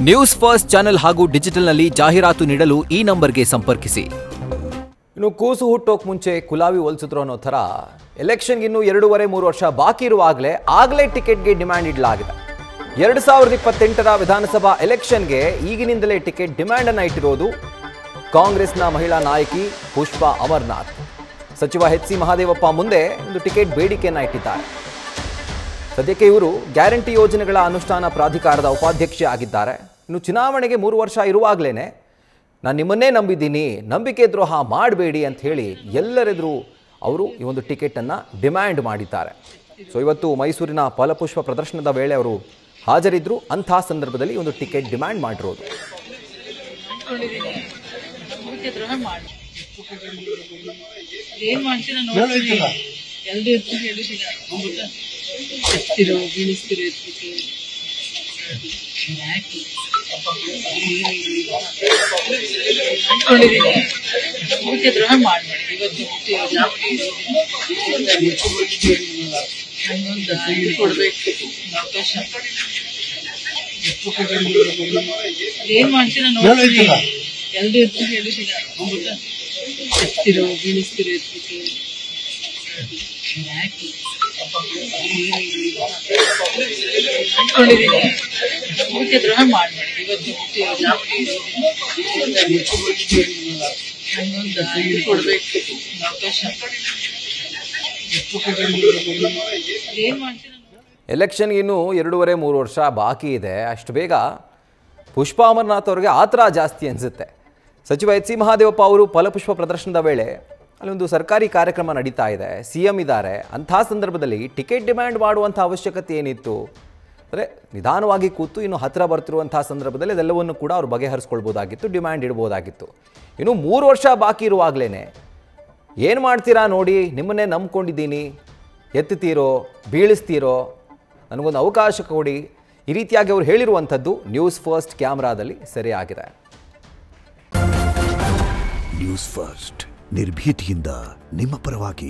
News first channel ಹಾಗೂ ಡಿಜಿಟಲ್ನಲ್ಲಿ ಜಾಹೀರಾತು ನೀಡಲು ಈ ನಂಬರ್ಗೆ ಸಂಪರ್ಕಿಸಿ. ಇನ್ನು ಕೂಸು ಹುಟ್ಟೋಕ್ ಮುಂಚೆ ಕುಲಾವಿ ಹೋಲಿಸಿದ್ರು ಅನ್ನೋ ಥರ ಎಲೆಕ್ಷನ್ಗೆ ಇನ್ನೂ 2.5-3 ವರ್ಷ ಬಾಕಿ ಇರುವಾಗಲೇ ಟಿಕೆಟ್ಗೆ ಡಿಮ್ಯಾಂಡ್ ಇಡಲಾಗಿದೆ. 2028ರ ವಿಧಾನಸಭಾ ಎಲೆಕ್ಷನ್ಗೆ ಈಗಿನಿಂದಲೇ ಟಿಕೆಟ್ ಡಿಮ್ಯಾಂಡ್ ಅನ್ನು ಇಟ್ಟಿರೋದು ಕಾಂಗ್ರೆಸ್ನ ಮಹಿಳಾ ನಾಯಕಿ ಪುಷ್ಪಾ ಅಮರನಾಥ್. ಸಚಿವ ಎಚ್.ಸಿ. ಮಹದೇವಪ್ಪ ಮುಂದೆ ಒಂದು ಟಿಕೆಟ್ ಬೇಡಿಕೆಯನ್ನು ಇಟ್ಟಿದ್ದಾರೆ. ಸದ್ಯಕ್ಕೆ ಇವರು ಗ್ಯಾರಂಟಿ ಯೋಜನೆಗಳ ಅನುಷ್ಠಾನ ಪ್ರಾಧಿಕಾರದ ಉಪಾಧ್ಯಕ್ಷೆ ಆಗಿದ್ದಾರೆ. ಇನ್ನು ಚುನಾವಣೆಗೆ 3 ವರ್ಷ ಇರುವಾಗಲೇ ನಾನು ನಿಮ್ಮನ್ನೇ ನಂಬಿದ್ದೀನಿ, ನಂಬಿಕೆ ದ್ರೋಹ ಮಾಡಬೇಡಿ ಅಂತ ಹೇಳಿ ಎಲ್ಲರೆದುರು ಅವರು ಈ ಒಂದು ಟಿಕೆಟನ್ನು ಡಿಮ್ಯಾಂಡ್ ಮಾಡಿದ್ದಾರೆ. ಸೊ ಇವತ್ತು ಮೈಸೂರಿನ ಫಲಪುಷ್ಪ ಪ್ರದರ್ಶನದ ವೇಳೆ ಅವರು ಹಾಜರಿದ್ದರು. ಅಂಥ ಸಂದರ್ಭದಲ್ಲಿ ಒಂದು ಟಿಕೆಟ್ ಡಿಮ್ಯಾಂಡ್ ಮಾಡಿರೋದು. ಎಲೆಕ್ಷನ್ಗೆ ಇನ್ನೂ 2.5-3 ವರ್ಷ ಬಾಕಿ ಇದೆ. ಅಷ್ಟು ಬೇಗ ಪುಷ್ಪಾ ಅಮರನಾಥ್ ಅವರಿಗೆ ಆತರ ಜಾಸ್ತಿ ಅನಿಸುತ್ತೆ. ಸಚಿವ ಎಚ್.ಸಿ. ಮಹದೇವಪ್ಪ ಅವರು ಫಲಪುಷ್ಪ ಪ್ರದರ್ಶನದ ವೇಳೆ ಅಲ್ಲೊಂದು ಸರ್ಕಾರಿ ಕಾರ್ಯಕ್ರಮ ನಡೀತಾ ಇದೆ, CM ಇದ್ದಾರೆ. ಅಂಥ ಸಂದರ್ಭದಲ್ಲಿ ಟಿಕೆಟ್ ಡಿಮ್ಯಾಂಡ್ ಮಾಡುವಂಥ ಅವಶ್ಯಕತೆ ಏನಿತ್ತು? ಅಂದರೆ ನಿಧಾನವಾಗಿ ಕೂತು ಇನ್ನು ಹತ್ತಿರ ಬರ್ತಿರುವಂಥ ಸಂದರ್ಭದಲ್ಲಿ ಅದೆಲ್ಲವನ್ನು ಕೂಡ ಅವರು ಬಗೆಹರಿಸ್ಕೊಳ್ಬೋದಾಗಿತ್ತು, ಡಿಮ್ಯಾಂಡ್ ಇಡ್ಬೋದಾಗಿತ್ತು. ಇನ್ನು 3 ವರ್ಷ ಬಾಕಿ ಇರುವಾಗಲೇ ಏನು ಮಾಡ್ತೀರಾ ನೋಡಿ, ನಿಮ್ಮನ್ನೇ ನಂಬ್ಕೊಂಡಿದ್ದೀನಿ, ಎತ್ತುತ್ತೀರೋ ಬೀಳಿಸ್ತೀರೋ, ನನಗೊಂದು ಅವಕಾಶ ಕೊಡಿ, ಈ ರೀತಿಯಾಗಿ ಅವರು ಹೇಳಿರುವಂಥದ್ದು ನ್ಯೂಸ್ ಫಸ್ಟ್ ಕ್ಯಾಮ್ರಾದಲ್ಲಿ ಸೆರೆಯಾಗಿದೆ. ನ್ಯೂಸ್ ಫಸ್ಟ್ ನಿರ್ಭೀತಿಯಿಂದ ನಿಮ್ಮ ಪರವಾಗಿ.